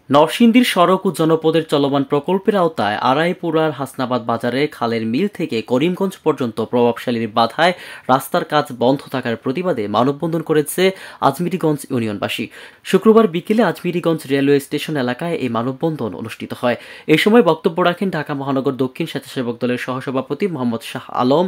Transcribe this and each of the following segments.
নরসিংদীর সড়ক ও জনপদের চলমান প্রকল্পের আওতায় আড়াইপুরার হাসনাবাদ বাজারে খালের মিল থেকে করিমগঞ্জ পর্যন্ত প্রভাবশালীর বাধায় রাস্তার কাজ বন্ধ থাকার প্রতিবাদে মানববন্ধন করেছে আজমিরীগঞ্জ ইউনিয়নবাসী। শুক্রবার বিকেলে আজমিরীগঞ্জ রেলওয়ে স্টেশন এলাকায় এই মানববন্ধন অনুষ্ঠিত হয়। এই সময় বক্তব্য রাখেন ঢাকা মহানগর দক্ষিণ স্বেচ্ছাসেবক দলের সহসভাপতি মোহাম্মদ শাহ আলম।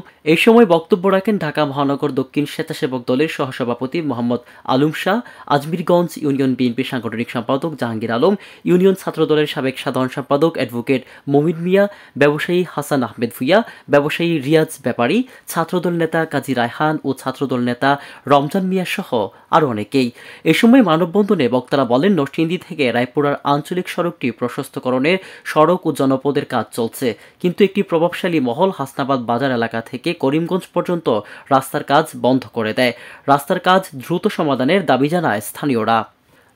আলম শাহ, আজমিরগঞ্জ ইউনিয়ন বিএনপি সাংগঠনিক সম্পাদক জাহাঙ্গীর আলম, ইউনিয়ন ছাত্রদলের সাবেক সাধারণ সম্পাদক অ্যাডভোকেট মমিন মিয়া, ব্যবসায়ী হাসান আহমেদ ভুইয়া, ব্যবসায়ী রিয়াজ ব্যাপারী, ছাত্রদল নেতা কাজী রায়হান ও ছাত্রদল নেতা রমজান মিয়া সহ আরও অনেকেই। এ সময় মানববন্ধনে বক্তারা বলেন, নরসিংদী থেকে রায়পুরার আঞ্চলিক সড়কটি প্রশস্তকরণের সড়ক ও জনপদের কাজ চলছে, কিন্তু একটি প্রভাবশালী মহল হাসনাবাদ বাজার এলাকা থেকে করিমগঞ্জ পর্যন্ত রাস্তার কাজ বন্ধ করে দেয়। রাস্তার কাজ দ্রুত সমাধানের দাবি জানায় স্থানীয়রা।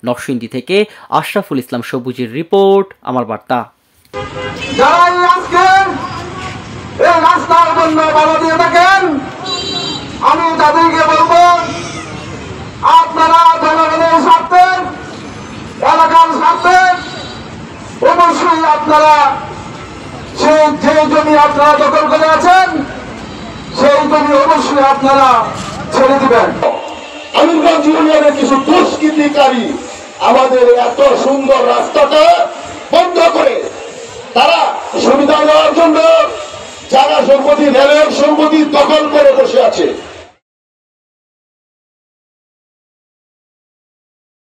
নরসিংদী থেকে আশরাফুল ইসলাম সবুজের রিপোর্ট, আমার বার্তা। যারাই আজকে এই রাস্তার জন্য বাধা দিয়ে থাকেন, আমি তাদেরকে বলবো, আপনারা জনগণের স্বার্থে, এলাকার স্বার্থে অবশ্যই আপনারা যে জমি আপনারা দখল করে আছেন সেই জমি অবশ্যই আপনারা ছেড়ে দিবেন। আমিরগঞ্জ ইউনিয়নের কিছু দুষ্কৃতিকারী আমাদের এত সুন্দর রাস্তাটা বন্ধ করে তারা সুবিধা নেওয়ার জন্য জায়গা সম্পত্তি, রেলের সম্পত্তি দখল করে বসে আছে।